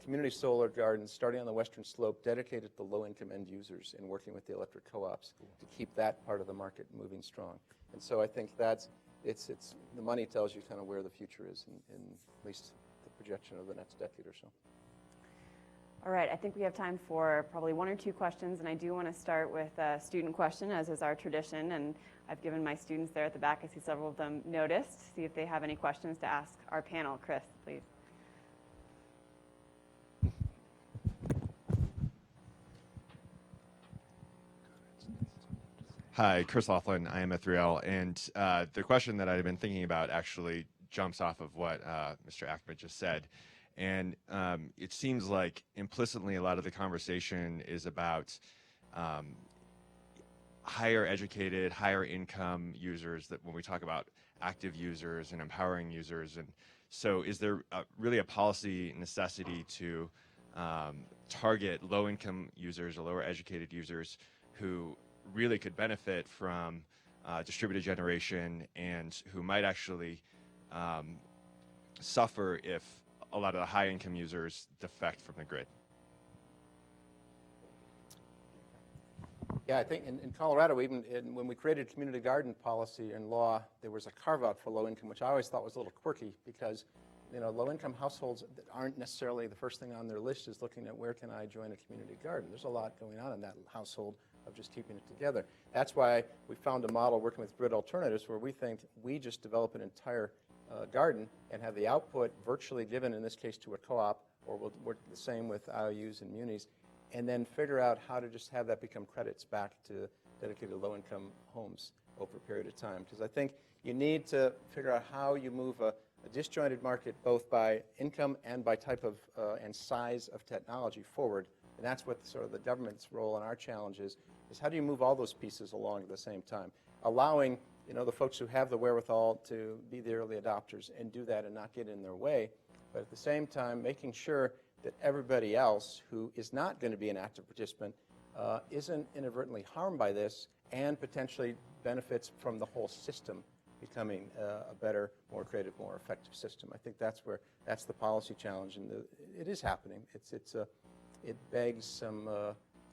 community solar gardens starting on the western slope dedicated to low-income end users and working with the electric co-ops to keep that part of the market moving strong. And so I think that's, it's the money tells you kind of where the future is in at least the projection of the next decade or so. All right, I think we have time for probably one or two questions, and I do want to start with a student question, as is our tradition, and I've given my students there at the back, I see several of them noticed, see if they have any questions to ask our panel. Chris, please. Hi, Chris Laughlin, I am a 3L, and the question that I've been thinking about actually jumps off of what Mr. Ackermann just said. And it seems like implicitly a lot of the conversation is about higher educated, higher income users, that when we talk about active users and empowering users. And so is there really a policy necessity to target low income users or lower educated users who really could benefit from distributed generation and who might actually suffer if a lot of the high income users defect from the grid? Yeah, I think in Colorado, even when we created community garden policy and law, there was a carve-out for low income, which I always thought was a little quirky because, you know, low-income households that aren't necessarily the first thing on their list is looking at where can I join a community garden. There's a lot going on in that household of just keeping it together. That's why we found a model working with Grid Alternatives where we think we just develop an entire garden and have the output virtually given, in this case, to a co-op, or we'll work the same with IOUs and munis, and then figure out how to just have that become credits back to dedicated low-income homes over a period of time. Because I think you need to figure out how you move a disjointed market both by income and by type of and size of technology forward. And that's what sort of the government's role and our challenge is how do you move all those pieces along at the same time, allowing, you know, the folks who have the wherewithal to be the early adopters and do that and not get in their way, but at the same time making sure that everybody else who is not going to be an active participant isn't inadvertently harmed by this and potentially benefits from the whole system becoming a better, more creative, more effective system. I think that's the policy challenge, and it is happening. It begs some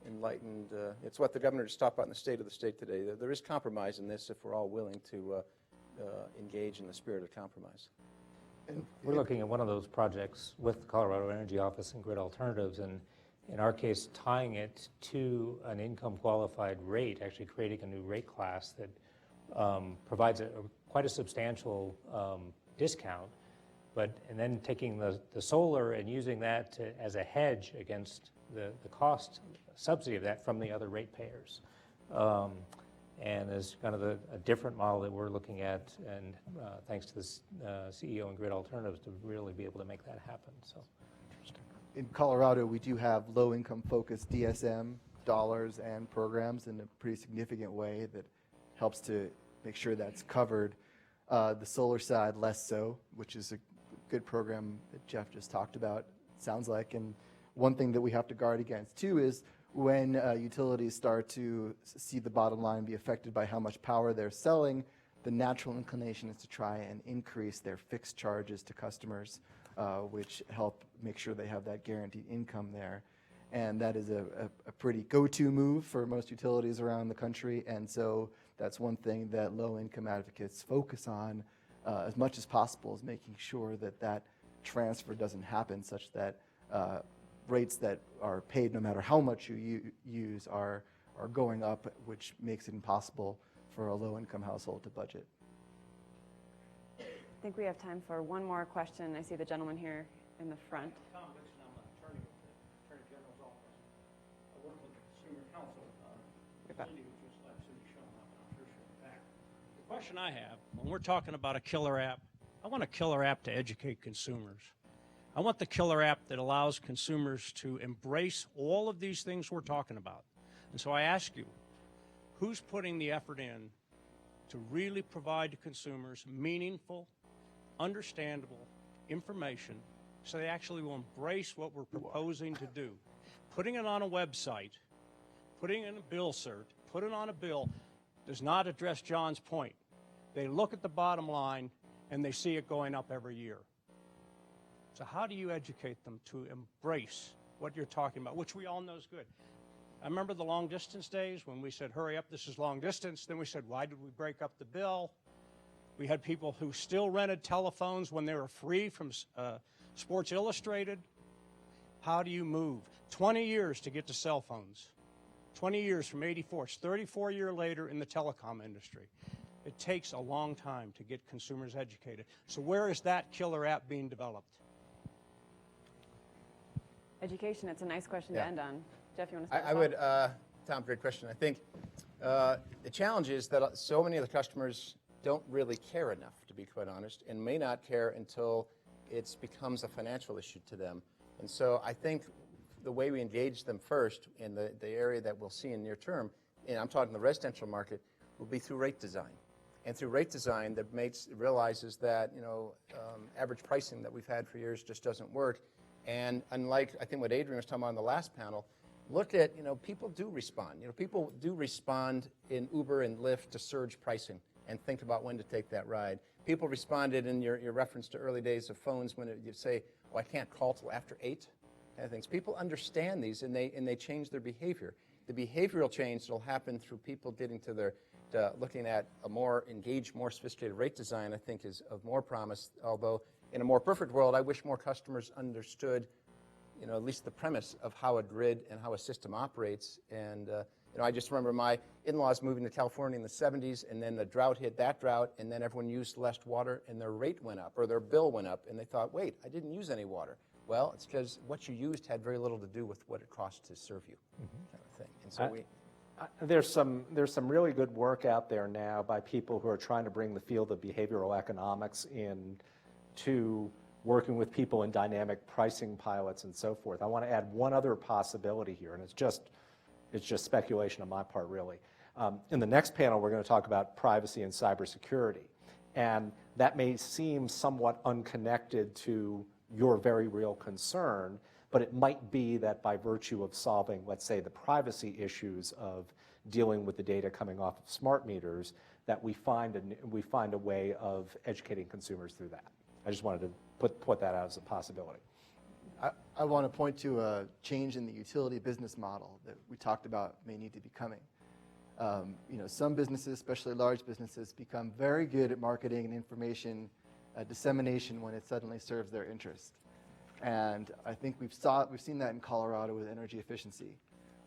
enlightened, it's what the governor just talked about in the state of the state today. There is compromise in this if we're all willing to engage in the spirit of compromise. And we're looking at one of those projects with the Colorado Energy Office and Grid Alternatives, and in our case, tying it to an income qualified rate, actually creating a new rate class that provides quite a substantial discount, and then taking the solar and using that as a hedge against the cost subsidy of that from the other ratepayers. And as kind of a different model that we're looking at, and thanks to this CEO and Grid Alternatives to really be able to make that happen. So, in Colorado, we do have low-income focused DSM dollars and programs in a pretty significant way that helps to make sure that's covered. The solar side, less so, which is a good program that Jeff just talked about, sounds like. And one thing that we have to guard against, too, is when utilities start to see the bottom line be affected by how much power they're selling, the natural inclination is to try and increase their fixed charges to customers, which help make sure they have that guaranteed income there. And that is a pretty go-to move for most utilities around the country. And so that's one thing that low-income advocates focus on as much as possible, is making sure that that transfer doesn't happen, such that rates that are paid no matter how much you use are going up, which makes it impossible for a low-income household to budget. I think we have time for one more question. I see the gentleman here in the front. Tom Dixon, I'm an attorney with the Attorney General's office. I work with the Consumer Council. Cindy was just like Cindy showing up, and I'm sure she'll be back. The question I have, when we're talking about a killer app, I want a killer app to educate consumers. I want the killer app that allows consumers to embrace all of these things we're talking about. And so I ask you, who's putting the effort in to really provide to consumers meaningful, understandable information so they actually will embrace what we're proposing to do? Putting it on a website, putting in a bill cert, put it on a bill does not address John's point. They look at the bottom line, and they see it going up every year. So how do you educate them to embrace what you're talking about, which we all know is good? I remember the long distance days when we said, hurry up, this is long distance. Then we said, why did we break up the bill? We had people who still rented telephones when they were free from Sports Illustrated. How do you move? 20 years to get to cell phones. 20 years from 84. It's 34 years later in the telecom industry. It takes a long time to get consumers educated. So where is that killer app being developed? Education, it's a nice question to end on. Jeff, you want to start? I would, Tom, great question. I think the challenge is that so many of the customers don't really care enough, to be quite honest, and may not care until it becomes a financial issue to them. And so I think the way we engage them first in the area that we'll see in near term, and I'm talking the residential market, will be through rate design. And through rate design that realizes that, average pricing that we've had for years just doesn't work. And unlike, I think, what Adrian was talking about on the last panel, look at, people do respond. People do respond in Uber and Lyft to surge pricing and think about when to take that ride. People responded in your reference to early days of phones when you say, oh, I can't call till after 8, kind of things. People understand these and they change their behavior. The behavioral change will happen through people getting to looking at a more engaged, more sophisticated rate design, I think, is of more promise, although in a more perfect world, I wish more customers understood, at least the premise of how a grid and how a system operates. And, I just remember my in-laws moving to California in the 70s, and then the drought hit that drought, and then everyone used less water, and their rate went up, or their bill went up, and they thought, wait, I didn't use any water. Well, it's because what you used had very little to do with what it cost to serve you, kind of thing. And so there's some really good work out there now by people who are trying to bring the field of behavioral economics in to working with people in dynamic pricing pilots and so forth. I want to add one other possibility here, and it's just speculation on my part, really. In the next panel, we're going to talk about privacy and cybersecurity, and that may seem somewhat unconnected to your very real concern, but it might be that by virtue of solving, let's say, the privacy issues of dealing with the data coming off of smart meters, that we find a way of educating consumers through that. I just wanted to put that out as a possibility. I want to point to a change in the utility business model that we talked about may need to be coming. Some businesses, especially large businesses, become very good at marketing and information dissemination when it suddenly serves their interest. And I think we've seen that in Colorado with energy efficiency.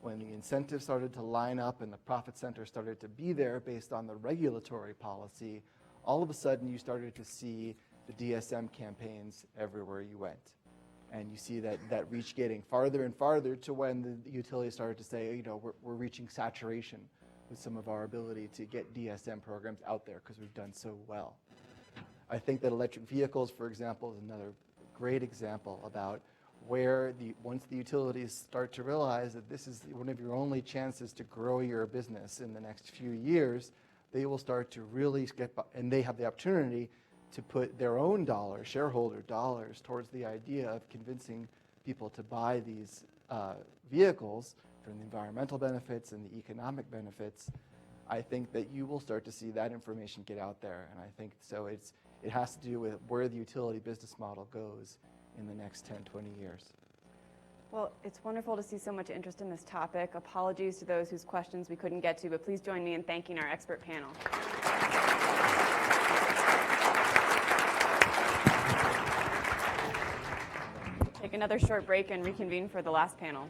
When the incentives started to line up and the profit center started to be there based on the regulatory policy, all of a sudden you started to see the DSM campaigns everywhere you went. And you see that reach getting farther and farther to when the utilities started to say, we're reaching saturation with some of our ability to get DSM programs out there because we've done so well. I think that electric vehicles, for example, is another great example about where once the utilities start to realize that this is one of your only chances to grow your business in the next few years, they will start to really and they have the opportunity to put their own dollars, shareholder dollars, towards the idea of convincing people to buy these vehicles for the environmental benefits and the economic benefits. I think that you will start to see that information get out there, and I think so it has to do with where the utility business model goes in the next 10, 20 years. Well, it's wonderful to see so much interest in this topic. Apologies to those whose questions we couldn't get to, but please join me in thanking our expert panel. Take another short break and reconvene for the last panel.